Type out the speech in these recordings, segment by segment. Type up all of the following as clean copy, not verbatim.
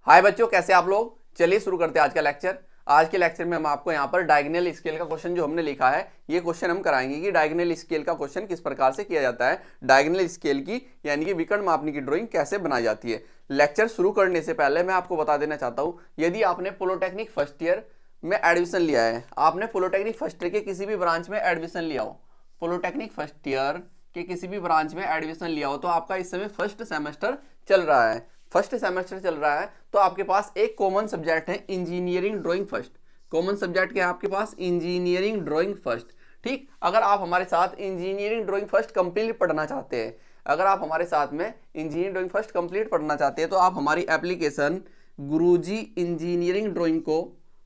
हाय बच्चों, कैसे आप लोग। चलिए शुरू करते हैं आज का लेक्चर। आज के लेक्चर में हम आपको यहाँ पर डायगोनल स्केल का क्वेश्चन जो हमने लिखा है, ये क्वेश्चन हम कराएंगे कि डायगोनल स्केल का क्वेश्चन किस प्रकार से किया जाता है, डायगोनल स्केल की यानी कि विकर्ण मापनी की ड्राइंग कैसे बनाई जाती है। लेक्चर शुरू करने से पहले मैं आपको बता देना चाहता हूँ, यदि आपने पॉलिटेक्निक फर्स्ट ईयर में एडमिशन लिया है, आपने पॉलिटेक्निक फर्स्ट ईयर के किसी भी ब्रांच में एडमिशन लिया हो, पॉलिटेक्निक फर्स्ट ईयर के किसी भी ब्रांच में एडमिशन लिया हो, तो आपका इस समय फर्स्ट सेमेस्टर चल रहा है, फर्स्ट सेमेस्टर चल रहा है, तो आपके पास एक कॉमन सब्जेक्ट है engineering drawing first. Common subject क्या है आपके पास? Engineering drawing first. ठीक, अगर आप हमारे साथ इंजीनियरिंग ड्राइंग फर्स्ट कंप्लीट पढ़ना चाहते हैं, अगर आप हमारे साथ में इंजीनियरिंग ड्राइंग फर्स्ट कंप्लीट पढ़ना चाहते हैं, तो आप हमारी एप्लीकेशन गुरुजी इंजीनियरिंग ड्राइंग को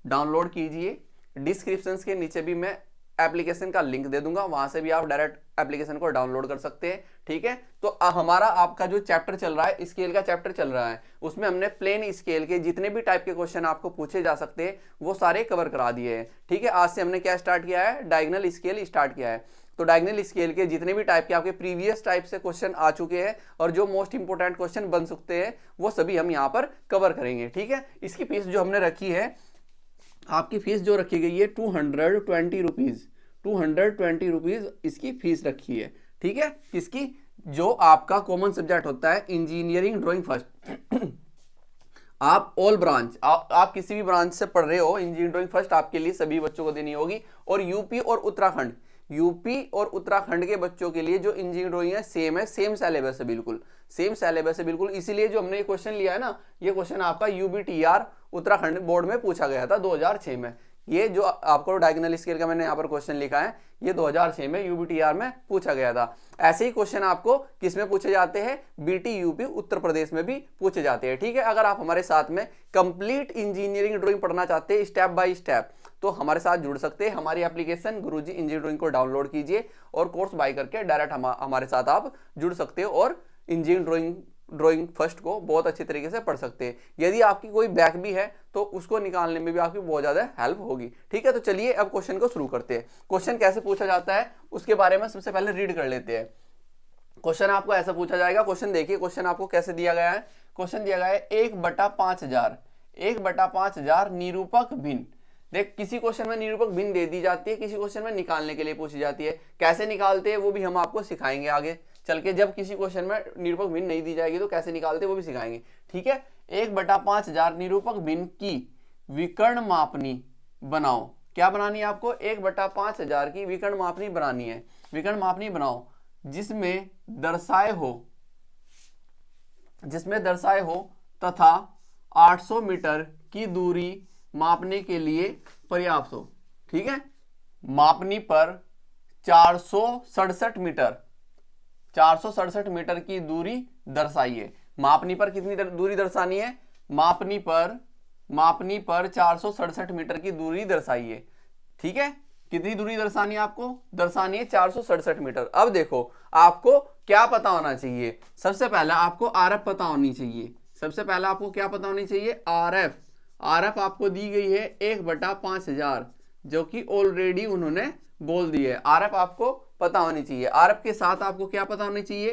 डाउनलोड कीजिए। डिस्क्रिप्शन के नीचे भी मैं एप्लीकेशन का लिंक दे दूंगा, वहां से भी आप डायरेक्ट एप्लीकेशन को डाउनलोड कर सकते हैं। ठीक है, तो हमारा आपका जो चैप्टर चल रहा है, स्केल का चैप्टर चल रहा है, उसमें हमने प्लेन स्केल के जितने भी टाइप के क्वेश्चन आपको पूछे जा सकते हैं वो सारे कवर करा दिए हैं। ठीक है, आज से हमने क्या स्टार्ट किया है? डायगोनल स्केल स्टार्ट किया है। तो डायगोनल स्केल के जितने भी टाइप के आपके प्रीवियस टाइप से क्वेश्चन आ चुके हैं और जो मोस्ट इंपोर्टेंट क्वेश्चन बन सकते हैं वो सभी हम यहाँ पर कवर करेंगे। ठीक है, इसकी फीस जो हमने रखी है, आपकी फीस जो रखी गई है 220 रुपीज, 220 रुपीज इसकी फीस रखी है। ठीक है, इसकी जो आपका कॉमन सब्जेक्ट होता है इंजीनियरिंग ड्राइंग फर्स्ट आप ऑल ब्रांच, आप किसी भी ब्रांच से पढ़ रहे हो, इंजीनियरिंग ड्राइंग फर्स्ट आपके लिए सभी बच्चों को देनी होगी। और यूपी और उत्तराखंड, यूपी और उत्तराखंड के बच्चों के लिए जो इंजीनियरिंग ड्राइंग है, सेम सिलेबस है, बिल्कुल सेम सिलेबस है, बिल्कुल। इसीलिए जो हमने ये क्वेश्चन लिया है ना, ये क्वेश्चन आपका UBTER उत्तराखंड बोर्ड में पूछा गया था 2006 में। ये जो आपको डायगोनल स्केल का मैंने यहाँ पर क्वेश्चन लिखा है, ये 2006 में UBTER में पूछा गया था। ऐसे ही क्वेश्चन आपको किस में पूछे जाते हैं? BTEUP उत्तर प्रदेश में भी पूछे जाते हैं। ठीक है, अगर आप हमारे साथ में कंप्लीट इंजीनियरिंग ड्राइंग पढ़ना चाहते हैं स्टेप बाय स्टेप, तो हमारे साथ जुड़ सकते हैं। हमारी एप्लीकेशन गुरुजी इंजीनियरिंग ड्राइंग को डाउनलोड कीजिए और कोर्स बाय करके डायरेक्ट हमारे साथ आप जुड़ सकते हो और इंजीनियरिंग ड्राइंग फर्स्ट को बहुत अच्छी तरीके से पढ़ सकते हैं। यदि आपकी कोई बैक भी है तो उसको निकालने में भी आपकी बहुत ज्यादा हेल्प होगी। ठीक है, तो चलिए अब क्वेश्चन को शुरू करते हैं। क्वेश्चन कैसे पूछा जाता है उसके बारे में सबसे पहले रीड कर लेते हैं। क्वेश्चन आपको ऐसा पूछा जाएगा, क्वेश्चन देखिए, क्वेश्चन आपको कैसे दिया गया है। क्वेश्चन दिया गया है 1/5000, 1/5000 निरूपक भिन्न। देख, किसी क्वेश्चन में निरूपक भिन्न दे दी जाती है, किसी क्वेश्चन में निकालने के लिए पूछी जाती है। कैसे निकालते हैं वो भी हम आपको सिखाएंगे आगे चल के। जब किसी क्वेश्चन में निरूपक भिन्न नहीं दी जाएगी तो कैसे निकालते हैं वो भी सिखाएंगे। ठीक है, 1/5000 निरूपक भिन्न की विकर्ण मापनी बनाओ। क्या बनानी है आपको? 1/5000 की विकर्ण मापनी बनानी है। विकर्ण मापनी बनाओ जिसमें दर्शाए हो तथा 800 मीटर की दूरी मापने के लिए पर्याप्त हो। ठीक है, मापनी पर 467 मीटर की दूरी दर्शाइए। मापनी पर कितनी दूरी दर्शानी है? मापनी पर 467 मीटर की दूरी दर्शाइए। ठीक है, कितनी दूरी दर्शानी है आपको? दर्शानी है 467 मीटर। अब देखो, आपको क्या पता होना चाहिए? सबसे पहले आपको RF पता होनी चाहिए। सबसे पहले आपको क्या पता होनी चाहिए? RF आपको दी गई है 1/5000, जो कि ऑलरेडी उन्होंने बोल दी है। RF आपको पता होनी चाहिए। RF के साथ आपको क्या पता होनी चाहिए?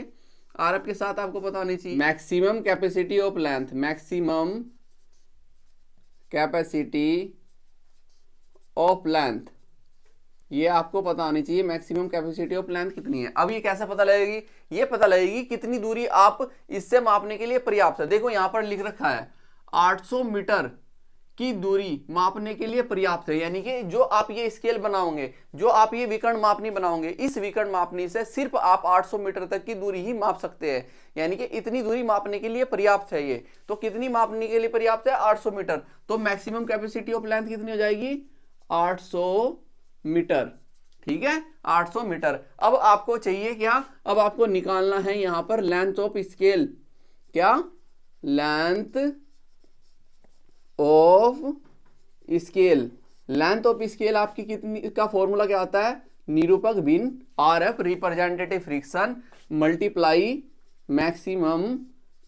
RF के साथ आपको पता होनी चाहिए maximum capacity of length, maximum capacity of length, ये आपको पता होनी चाहिए। मैक्सिमम कैपेसिटी ऑफ लेंथ कितनी है? अब ये कैसे पता लगेगी? ये पता लगेगी कितनी दूरी आप इससे मापने के लिए पर्याप्त है। देखो यहाँ पर लिख रखा है 800 मीटर की दूरी मापने के लिए पर्याप्त है, यानी कि जो आप ये स्केल बनाओगे, जो आप ये विकर्ण मापनी बनाओगे, इस विकर्ण मापनी से सिर्फ आप 800 मीटर तक की दूरी ही माप सकते हैं, यानी कि इतनी दूरी मापने के लिए पर्याप्त है ये। तो कितनी मापने के लिए पर्याप्त है? 800 मीटर। तो मैक्सिमम कैपेसिटी ऑफ लेंथ कितनी हो जाएगी? 800 मीटर। ठीक है, 800 मीटर। अब आपको चाहिए क्या? अब आपको निकालना है यहां पर लेंथ ऑफ स्केल। क्या? Length of scale. Length of scale आपकी कितनी, इसका फॉर्मूला क्या आता है? निरूपक भिन्न RF representative friction multiply maximum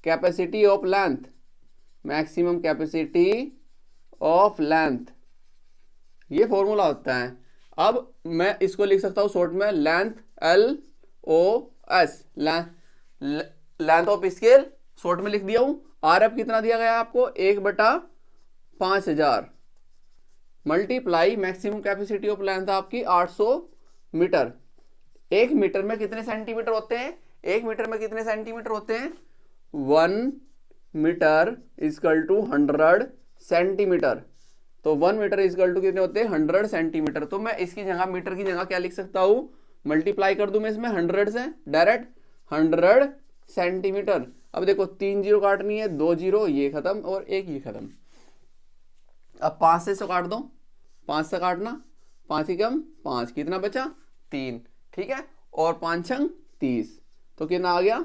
capacity of length, maximum capacity of length, ये फॉर्मूला होता है। अब मैं इसको लिख सकता हूं शॉर्ट में length LOS, length of scale short में लिख दिया हूं। RF कितना दिया गया है आपको 1/5000 multiply maximum capacity of length आपकी 800 मीटर। 1 मीटर में कितने सेंटीमीटर होते हैं? 1 मीटर में कितने सेंटीमीटर होते हैं? 1 मीटर इजकल टू 100 सेंटीमीटर। तो 1 मीटर इजकल टू कितने होते हैं? 100 सेंटीमीटर। तो मैं इसकी जगह मीटर की जगह क्या लिख सकता हूं? मल्टीप्लाई कर दूं मैं इसमें 100 से डायरेक्ट 100 सेंटीमीटर। अब देखो 3 जीरो काटनी है, 2 जीरो ये खत्म और 1 ये खत्म। अब 5 से काट दो, 5 से काटना, 5 ही कम 5, कितना बचा? 3, ठीक है। और 5 छंग 30, तो कितना आ गया?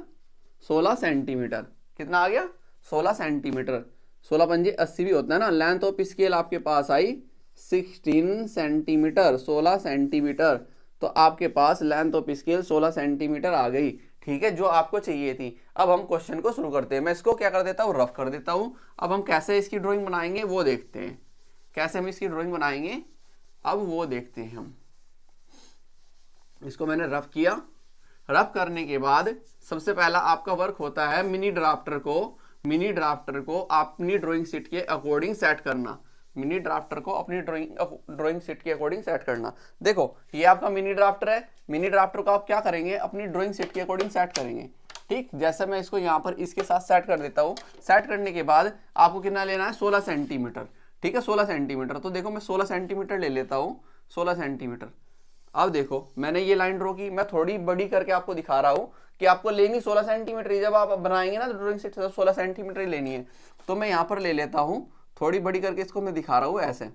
16 सेंटीमीटर। कितना आ गया? 16 सेंटीमीटर। 16 पंजे 80 भी होता है ना। लेंथ ऑफ स्केल आपके पास आई 16 सेंटीमीटर, 16 सेंटीमीटर। तो आपके पास लेंथ ऑफ स्केल 16 सेंटीमीटर आ गई, ठीक है, जो आपको चाहिए थी। अब हम क्वेश्चन को शुरू करते हैं। मैं इसको क्या कर देता हूँ? रफ कर देता हूँ। अब हम कैसे इसकी ड्राइंग बनाएंगे वो देखते हैं। कैसे हम इसकी ड्राइंग बनाएंगे अब वो देखते हैं हम। इसको मैंने रफ किया। रफ करने के बाद सबसे पहला आपका वर्क होता है मिनी ड्राफ्टर को अपनी ड्राइंग शीट के अकॉर्डिंग सेट करना। मिनी ड्राफ्टर को अपनी ड्राइंग शीट के अकॉर्डिंग सेट करना। देखो ये आपका मिनी ड्राफ्टर है। मिनी ड्राफ्टर को आप क्या करेंगे? अपनी ड्राइंग शीट के अकॉर्डिंग सेट करेंगे, ठीक। जैसे मैं इसको यहाँ पर इसके साथ सेट कर देता हूँ। सेट करने के बाद आपको कितना लेना है? 16 सेंटीमीटर, ठीक है, 16 सेंटीमीटर। तो देखो मैं 16 सेंटीमीटर ले लेता हूँ, 16 सेंटीमीटर। अब देखो मैंने ये लाइन ड्रॉ की। मैं थोड़ी बड़ी करके आपको दिखा रहा हूँ कि आपको लेनी 16 सेंटीमीटर ही। जब आप बनाएंगे ना तो ड्राइंग शीट 16 सेंटीमीटर ही लेनी है। तो मैं यहाँ पर ले लेता हूँ, थोड़ी बड़ी करके इसको मैं दिखा रहा हूँ, ऐसे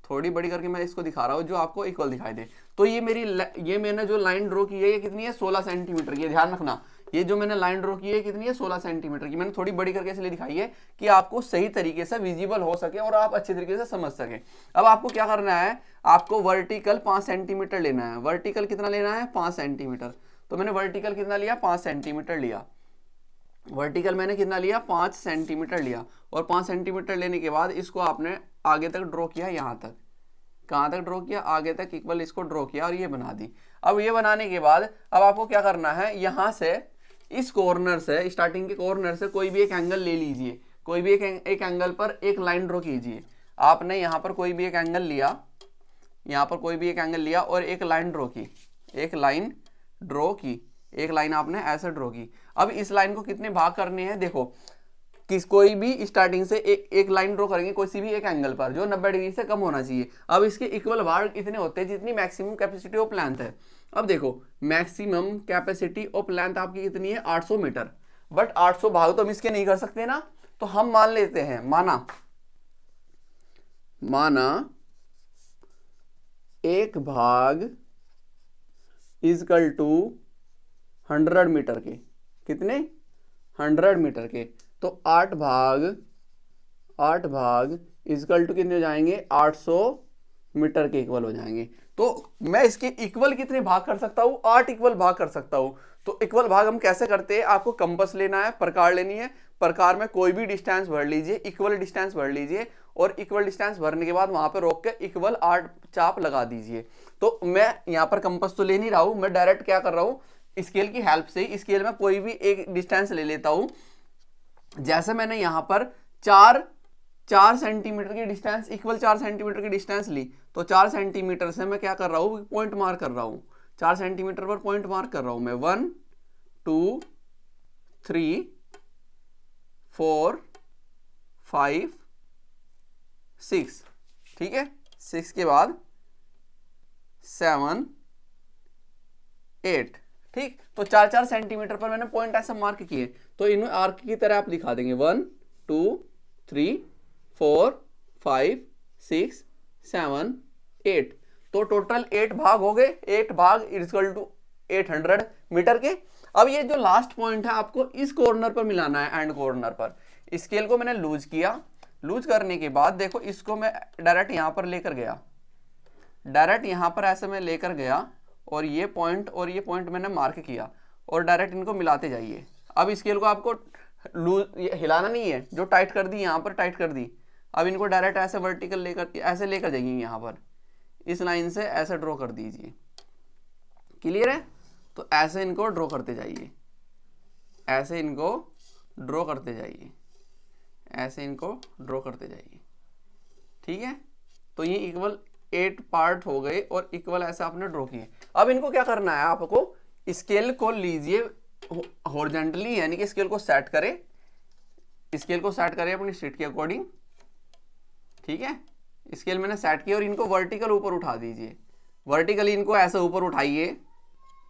थोड़ी बड़ी करके मैं इसको दिखा रहा हूँ जो आपको इक्वल दिखाई दे। तो ये मैंने जो लाइन ड्रॉ की है ये कितनी है? 16 सेंटीमीटर की। ध्यान रखना ये जो मैंने लाइन ड्रॉ की है कितनी है? 16 सेंटीमीटर की। मैंने थोड़ी बड़ी करके इसलिए दिखाई है कि आपको सही तरीके से विजिबल हो सके और आप अच्छे तरीके से समझ सके। अब आपको क्या करना है? आपको वर्टिकल 5 सेंटीमीटर लेना है। वर्टिकल कितना लेना है? 5 सेंटीमीटर। तो मैंने वर्टिकल कितना लिया? 5 सेंटीमीटर लिया। वर्टिकल मैंने कितना लिया? 5 सेंटीमीटर लिया। और 5 सेंटीमीटर लेने के बाद इसको आपने आगे तक ड्रॉ किया, यहाँ तक। कहाँ तक ड्रॉ किया? आगे तक इक्वल इसको ड्रॉ किया और ये बना दी। अब ये बनाने के बाद अब आपको क्या करना है? यहाँ से इस कॉर्नर से, स्टार्टिंग के कॉर्नर से कोई भी एक एंगल ले लीजिए। कोई भी एक एंगल पर एक लाइन ड्रॉ कीजिए। आपने यहाँ पर कोई भी एक एंगल लिया, यहाँ पर कोई भी एक एंगल लिया और एक लाइन ड्रॉ की। एक लाइन ड्रॉ की, एक लाइन आपने ऐसे ड्रॉ की। अब इस लाइन को कितने भाग करने हैं? देखो कोई भी स्टार्टिंग से एक लाइन ड्रॉ करेंगे किसी भी एक एंगल पर जो 90 डिग्री से कम होना चाहिए। अब इसके इक्वल भाग इतने होते हैं जितनी मैक्सिमम कैपेसिटी ऑफ लेंथ है। अब देखो मैक्सिमम कैपेसिटी ऑफ लेंथ आपकी कितनी है? 800 मीटर। बट 800 भाग तो हम इसके नहीं कर सकते ना। तो हम मान लेते हैं, माना एक भाग इजकल टू 100 मीटर के। कितने? 100 मीटर के। तो 8 भाग इजकल टू कितने हो जाएंगे? 800 मीटर के इक्वल हो जाएंगे। तो मैं इसके इक्वल कितने भाग कर सकता हूं? 8 इक्वल भाग कर सकता हूं। तो इक्वल भाग हम कैसे करते हैं? आपको कंपास लेना है, प्रकार लेनी है। प्रकार में कोई भी डिस्टेंस भर लीजिए, इक्वल डिस्टेंस भर लीजिए और इक्वल डिस्टेंस भरने के बाद वहां पर रोक के इक्वल 8 चाप लगा दीजिए। तो मैं यहाँ पर कंपास तो ले नहीं रहा हूं, मैं डायरेक्ट क्या कर रहा हूं? स्केल की हेल्प से स्केल में कोई भी एक डिस्टेंस ले लेता हूं। जैसे मैंने यहां पर 4 सेंटीमीटर की डिस्टेंस, इक्वल 4 सेंटीमीटर की डिस्टेंस ली। तो 4 सेंटीमीटर से मैं क्या कर रहा हूं? पॉइंट मार्क कर रहा हूं। 4 सेंटीमीटर पर पॉइंट मार्क कर रहा हूं मैं। 1 2 3 4 5 6, ठीक है। 6 के बाद 7 8, ठीक। तो 4 सेंटीमीटर पर मैंने पॉइंट ऐसे मार्क किए। तो इन्हें आर्क की तरह आप दिखा देंगे। 1 2 3 4 5 6 7 8। तो टोटल 8 भाग हो गए। 8 भाग इक्वल टू 800 मीटर के। अब ये जो लास्ट पॉइंट है आपको इस कॉर्नर पर मिलाना है, एंड कॉर्नर पर। स्केल को मैंने लूज किया। लूज करने के बाद देखो इसको मैं डायरेक्ट यहां पर लेकर गया। डायरेक्ट यहां पर ऐसे मैं लेकर गया और ये पॉइंट मैंने मार्क किया और डायरेक्ट इनको मिलाते जाइए। अब स्केल को आपको लूज हिलाना नहीं है, जो टाइट कर दी यहाँ पर टाइट कर दी। अब इनको डायरेक्ट ऐसे वर्टिकल ऐसे लेकर जाइए। यहाँ पर इस लाइन से ऐसे ड्रॉ कर दीजिए। क्लियर है? तो ऐसे इनको ड्रॉ करते जाइए, ऐसे इनको ड्रॉ करते जाइए। ऐसे इनको ड्रॉ करते जाइए। ठीक है, तो ये इक्वल 8 पार्ट हो गए और इक्वल ऐसे आपने ड्रॉ किए। अब इनको क्या करना है, आपको स्केल को लीजिए हॉरिजॉन्टली, यानी कि स्केल को सेट करें, स्केल को सेट करें अपनी शीट के अकॉर्डिंग। ठीक है, स्केल मैंने सेट किया और इनको वर्टिकल ऊपर उठा दीजिए। वर्टिकली इनको ऐसे ऊपर उठाइए,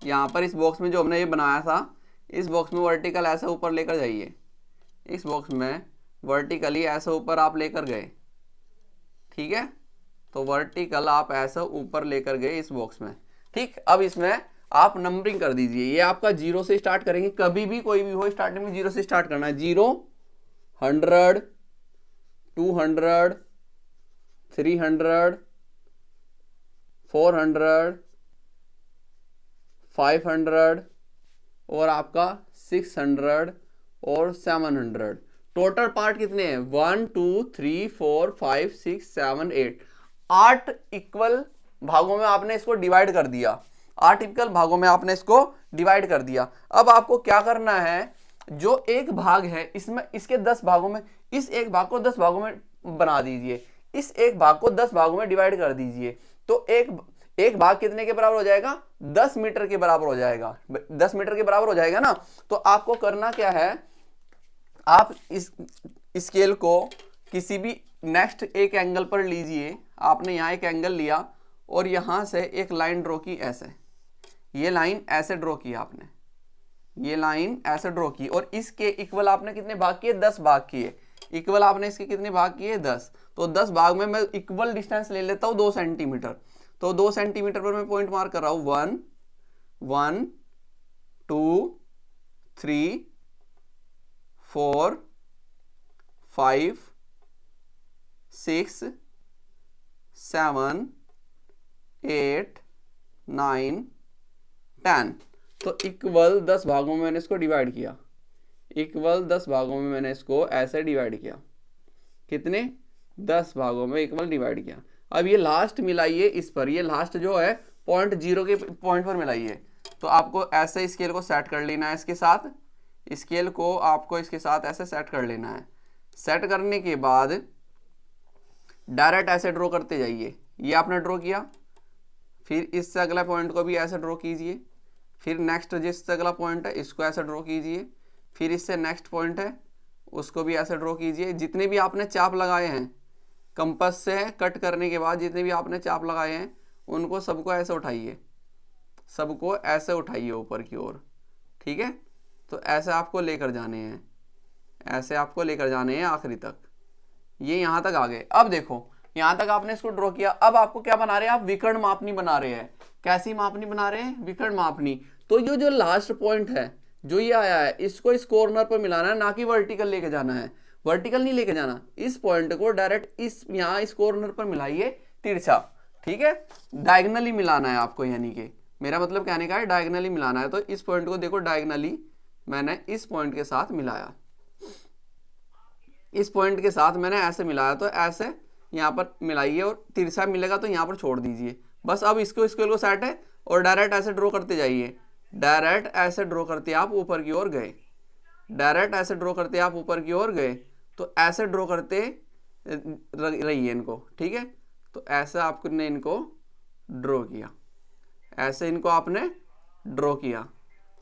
यहाँ पर इस बॉक्स में जो हमने ये बनाया था, इस बॉक्स में वर्टिकल ऐसे ऊपर लेकर जाइए। इस बॉक्स में वर्टिकली ऐसे ऊपर आप लेकर गए। ठीक है, तो वर्टिकल आप ऐसा ऊपर लेकर गए इस बॉक्स में। ठीक, अब इसमें आप नंबरिंग कर दीजिए। ये आपका 0 से स्टार्ट करेंगे, कभी भी कोई भी हो स्टार्टिंग में 0 से स्टार्ट करना है। 0, 100, 200, 300, 400, 500 और आपका 600 और 700। टोटल पार्ट कितने हैं? 1 2 3 4 5 6 7 8। 8 इक्वल भागों में आपने इसको डिवाइड कर दिया। 8 इक्वल भागों में आपने इसको डिवाइड कर दिया। अब आपको क्या करना है, जो एक भाग है इसमें, इसके 10 भागों में, इस एक भाग को 10 भागों में बना दीजिए। इस एक भाग को 10 भागों में डिवाइड कर दीजिए। तो एक भाग कितने के बराबर हो जाएगा? 10 मीटर के बराबर हो जाएगा। 10 मीटर के बराबर हो जाएगा ना। तो आपको करना क्या है, आप इस स्केल को किसी भी नेक्स्ट एक एंगल पर लीजिए। आपने यहाँ एक एंगल लिया और यहाँ से एक लाइन ड्रॉ की ऐसे, ये लाइन ऐसे ड्रॉ की आपने, ये लाइन ऐसे ड्रॉ की और इसके इक्वल आपने कितने भाग किए? 10 भाग किए। इक्वल आपने इसके कितने भाग किए? 10। तो 10 भाग में मैं इक्वल डिस्टेंस ले लेता हूँ 2 सेंटीमीटर। तो 2 सेंटीमीटर पर मैं पॉइंट मार्क कर रहा हूँ। 1 1 2 3 4 5 6 7 8 9 10। तो इक्वल 10 भागों में मैंने इसको डिवाइड किया। इक्वल 10 भागों में मैंने इसको ऐसे डिवाइड किया। कितने? 10 भागों में इक्वल डिवाइड किया। अब ये लास्ट मिलाइए इस पर, ये लास्ट जो है पॉइंट 0 के पॉइंट पर मिलाइए। तो आपको ऐसे स्केल को सेट कर लेना है इसके साथ। स्केल को आपको इसके साथ ऐसे सेट कर लेना है। सेट करने के बाद डायरेक्ट ऐसे ड्रॉ करते जाइए। ये आपने ड्रॉ किया, फिर इससे अगला पॉइंट को भी ऐसे ड्रॉ कीजिए। फिर नेक्स्ट जिससे अगला पॉइंट है इसको ऐसे ड्रॉ कीजिए। फिर इससे नेक्स्ट पॉइंट है उसको भी ऐसे ड्रॉ कीजिए। जितने भी आपने चाप लगाए हैं कंपास से कट करने के बाद, जितने भी आपने चाप लगाए हैं उनको सबको ऐसे उठाइए, सबको ऐसे उठाइए ऊपर की ओर। ठीक है, तो ऐसे आपको लेकर जाने हैं, ऐसे आपको लेकर जाने हैं आखिरी तक। ये यहाँ तक आ गए। अब देखो यहाँ तक आपने इसको ड्रॉ किया। अब आपको क्या बना रहे हैं? आप विकर्ण मापनी बना रहे हैं। कैसी मापनी बना रहे हैं? विकर्ण मापनी। तो ये जो लास्ट पॉइंट है जो ये आया है, इसको इस कॉर्नर पर मिलाना है, ना कि वर्टिकल लेके जाना है। वर्टिकल नहीं लेके जाना, इस पॉइंट को डायरेक्ट इस यहाँ इस कॉर्नर पर मिलाइए तिरछा। ठीक है, डायगनली मिलाना है आपको, यानी कि मेरा मतलब कहने का है डायगनली मिलाना है। तो इस पॉइंट को देखो, डायगनली मैंने इस पॉइंट के साथ मिलाया, इस पॉइंट के साथ मैंने ऐसे मिलाया। तो ऐसे यहाँ पर मिलाइए और तिरछा मिलेगा तो यहाँ पर छोड़ दीजिए बस। अब इसको स्केल को सेट है और डायरेक्ट ऐसे ड्रॉ करते जाइए। डायरेक्ट ऐसे ड्रॉ करते आप ऊपर की ओर गए, डायरेक्ट ऐसे ड्रॉ करते आप ऊपर की ओर गए। तो ऐसे ड्रॉ करते रहिए इनको। ठीक है, तो ऐसे आपने इनको ड्रॉ किया, ऐसे इनको आपने ड्रॉ किया।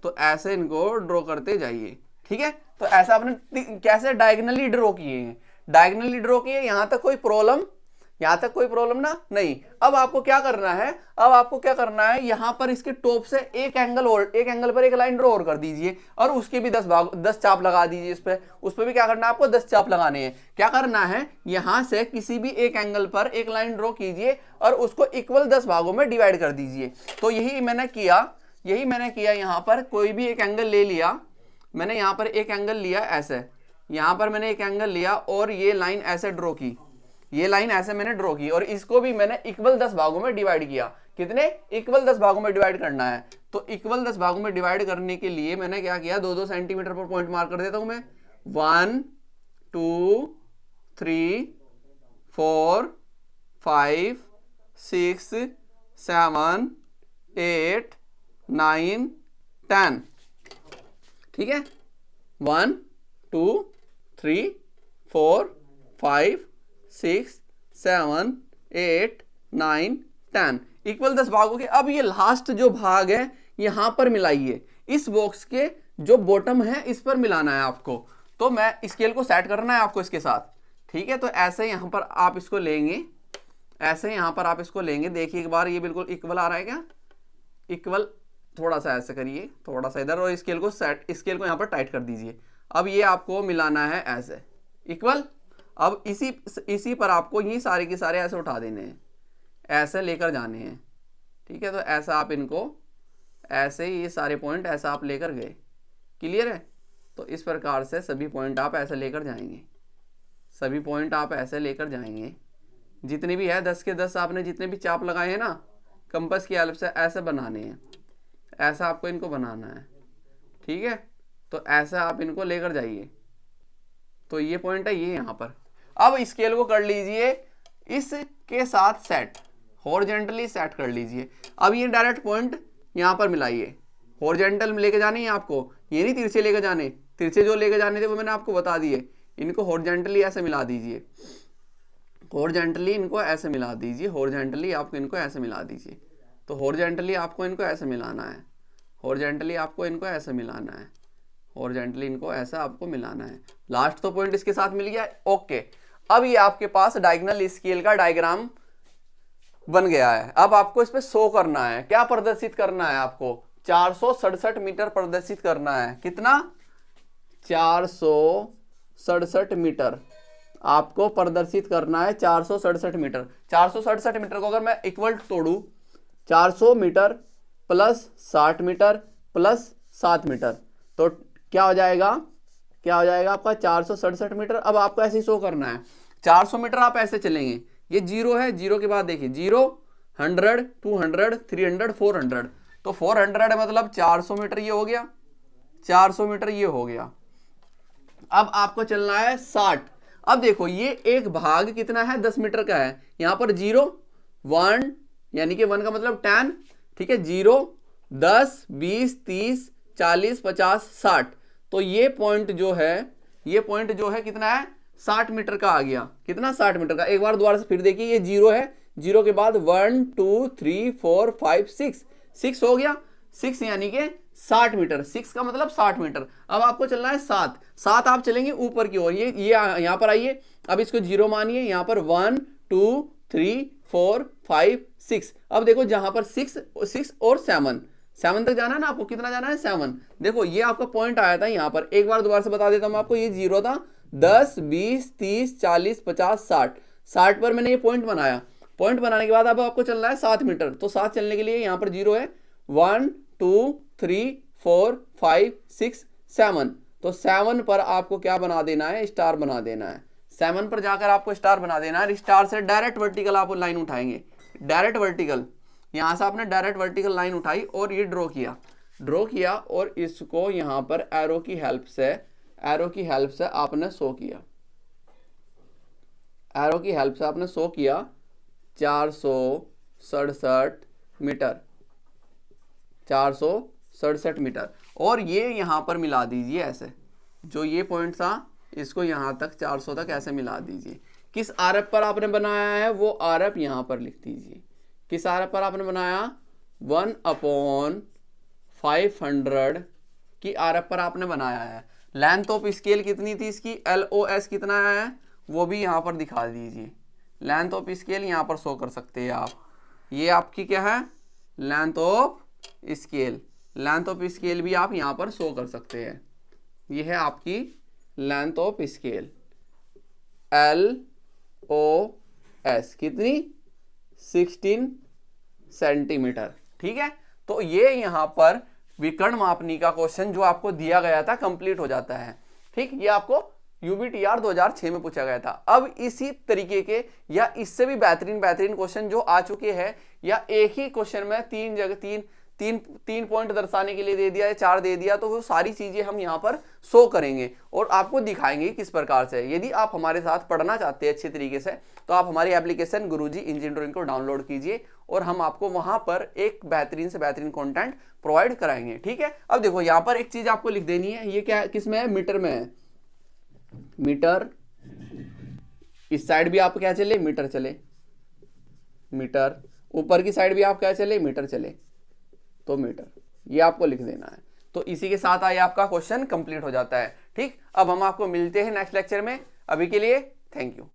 तो ऐसे इनको ड्रॉ करते जाइए। ठीक है, तो ऐसा आपने कैसे डायगनली ड्रॉ किए हैं, डायगनली ड्रॉ किए। यहाँ तक कोई प्रॉब्लम? यहाँ तक कोई प्रॉब्लम ना? नहीं। अब आपको क्या करना है, अब आपको क्या करना है, यहाँ पर इसके टॉप से एक एंगल और, एक एंगल पर एक लाइन ड्रॉ और कर दीजिए और उसके भी 10 चाप लगा दीजिए। उस पर भी क्या करना है आपको? 10 चाप लगाने हैं। क्या करना है, यहाँ से किसी भी एक एंगल पर एक लाइन ड्रॉ कीजिए और उसको इक्वल 10 भागों में डिवाइड कर दीजिए। तो यही मैंने किया, यही मैंने किया। यहाँ पर कोई भी एक एंगल ले लिया मैंने, यहाँ पर एक एंगल लिया ऐसे, यहाँ पर मैंने एक एंगल लिया और ये लाइन ऐसे ड्रॉ की, ये लाइन ऐसे मैंने ड्रॉ की और इसको भी मैंने इक्वल 10 भागों में डिवाइड किया। कितने? इक्वल 10 भागों में डिवाइड करना है। तो इक्वल 10 भागों में डिवाइड करने के लिए मैंने क्या किया, 2-2 सेंटीमीटर पर पॉइंट मार्क कर देता हूं मैं। 1 2 3 4 5 6 7 8 9 10। ठीक है, 1 2 3 4 5 6 7 8 9 10 इक्वल 10 भाग हो गए। अब ये लास्ट जो भाग है यहां पर मिलाइए, इस बॉक्स के जो बॉटम है इस पर मिलाना है आपको। तो मैं स्केल को सेट करना है आपको इसके साथ, ठीक है। तो ऐसे यहां पर आप इसको लेंगे, ऐसे यहां पर आप इसको लेंगे। देखिए एक बार ये बिल्कुल इक्वल आ रहा है क्या? इक्वल। थोड़ा सा ऐसे करिए, थोड़ा सा इधर, और स्केल को यहां पर टाइट कर दीजिए। अब ये आपको मिलाना है ऐसे इक्वल। अब इसी पर आपको ये सारे के सारे ऐसे उठा देने हैं, ऐसे लेकर जाने हैं, ठीक है। तो ऐसा आप इनको ऐसे ये सारे पॉइंट ऐसा आप लेकर गए, क्लियर है। तो इस प्रकार से सभी पॉइंट आप ऐसे लेकर जाएंगे, सभी पॉइंट आप ऐसे लेकर जाएंगे, जितने भी है 10 के 10 आपने जितने भी चाप लगाए हैं ना कंपास की हेल्प से ऐसे बनाने हैं, ऐसा आपको इनको बनाना है, ठीक है। तो ऐसा आप इनको लेकर जाइए। तो ये पॉइंट है ये यहाँ पर। अब स्केल को कर लीजिए इसके साथ सेट, हॉरिजॉन्टली सेट कर लीजिए। अब ये डायरेक्ट पॉइंट यहाँ पर मिलाइए, हॉरिजॉन्टल में लेके जाने हैं आपको, ये नहीं तिरछे लेके जाने। तिरछे जो लेके जाने थे वो मैंने आपको बता दिए। इनको हॉरिजॉन्टली ऐसे मिला दीजिए, हॉरिजॉन्टली इनको ऐसे मिला दीजिए, हॉरिजॉन्टली आपको इनको ऐसे मिला दीजिए। तो हॉरिजॉन्टली आपको इनको ऐसे मिलाना है, हॉरिजॉन्टली आपको इनको ऐसे मिलाना है, हॉरिजॉन्टली इनको ऐसा आपको मिलाना है। लास्ट तो पॉइंट इसके साथ मिल गया, ओके। अब ये आपके पास डायगोनल स्केल का डायग्राम बन गया है। अब आपको इस पे शो करना है, क्या प्रदर्शित करना है आपको? 467 मीटर प्रदर्शित करना है। कितना? 467 मीटर आपको प्रदर्शित करना है, 467 मीटर। 467 मीटर को अगर मैं इक्वल तोड़ू, 400 metre plus 60 metre plus 7 metre, तो क्या हो जाएगा? क्या हो जाएगा आपका? 467 मीटर। अब आपको ऐसे ही शो करना है। 400 मीटर आप ऐसे चलेंगे, ये जीरो है, जीरो के बाद देखिए 0 100 200 300 400, तो 400 मतलब 400 मीटर ये हो गया, 400 मीटर ये हो गया। अब आपको चलना है 60। अब देखो ये एक भाग कितना है? 10 मीटर का है। यहां पर 0 1 यानी कि 1 का मतलब 10, ठीक है। 0 10 20 30 40 50 60, तो ये पॉइंट जो है, ये पॉइंट जो है कितना है? 60 मीटर का आ गया। कितना? 60 मीटर का। एक बार दोबारा से फिर देखिए, ये 0 है, 0 के बाद 1 2 3 4 5 6 हो गया, 6 यानी कि 60 मीटर। 6 का मतलब 60 मीटर। अब आपको चलना है 7 आप चलेंगे ऊपर की ओर। ये यहां पर आइए, अब इसको 0 मानिए। यहां पर 1 2 3 4 5 6। अब देखो जहां पर 6 और 7 तक जाना है ना आपको। कितना जाना है? 7। देखो ये आपका पॉइंट आया था यहाँ पर। एक बार दोबारा से बता देता हूं आपको, ये 0 था। 10 20 30 40 50 60 पर मैंने ये पॉइंट बनाया। पॉइंट बनाने के बाद अब आपको चलना है 7 मीटर। तो 7 चलने के लिए यहाँ पर 0 है, 1 2 3 4 5 6 7। तो 7 पर आपको क्या बना देना है? स्टार बना देना है। 7 पर जाकर आपको स्टार बना देना है। स्टार से डायरेक्ट वर्टिकल आप लाइन उठाएंगे, डायरेक्ट वर्टिकल। यहां से आपने डायरेक्ट वर्टिकल लाइन उठाई और ये ड्रॉ किया और इसको यहां पर एरो की हेल्प से आपने शो किया, एरो की हेल्प से आपने शो किया 467 मीटर, 467 मीटर। और ये यहां पर मिला दीजिए ऐसे, जो ये पॉइंट था इसको यहां तक 400 तक ऐसे मिला दीजिए। किस आरएफ पर आपने बनाया है वो आरएफ यहां पर लिख दीजिए। किस आरएफ पर आपने बनाया? 1/500 की आरएफ पर आपने बनाया है। लेंथ ऑफ स्केल कितनी थी इसकी? LOS कितना है वो भी यहां पर दिखा दीजिए। लेंथ ऑफ स्केल यहां पर शो कर सकते हैं आप। ये आपकी क्या है? Length of scale. Length of scale भी आप यहां पर शो कर सकते हैं। ये है आपकी लेंथ ऑफ स्केल, LOS कितनी? 16 सेंटीमीटर, ठीक है। तो ये यहां पर विकर्ण मापनी का क्वेश्चन जो आपको दिया गया था कंप्लीट हो जाता है, ठीक। ये आपको UBTER 2006 में पूछा गया था। अब इसी तरीके के या इससे भी बेहतरीन क्वेश्चन जो आ चुके हैं, या एक ही क्वेश्चन में तीन पॉइंट दर्शाने के लिए दे दिया या 4 दे दिया, तो वो सारी चीजें हम यहाँ पर शो करेंगे और आपको दिखाएंगे किस प्रकार से। यदि आप हमारे साथ पढ़ना चाहते हैं अच्छे तरीके से, तो आप हमारी एप्लीकेशन गुरुजी इंजीनियरिंग ड्राइंग को डाउनलोड कीजिए और हम आपको वहां पर एक बेहतरीन से बेहतरीन कंटेंट प्रोवाइड कराएंगे, ठीक है। अब देखो यहाँ पर एक चीज आपको लिख देनी है, ये क्या किस में है? मीटर में है। मीटर इस साइड भी आप क्या चले, मीटर चले, मीटर। ऊपर की साइड भी आप क्या चले, मीटर चले, तो मीटर। ये आपको लिख देना है। तो इसी के साथ आइए आपका क्वेश्चन कंप्लीट हो जाता है। ठीक, अब हम आपको मिलते हैं नेक्स्ट लेक्चर में। अभी के लिए थैंक यू।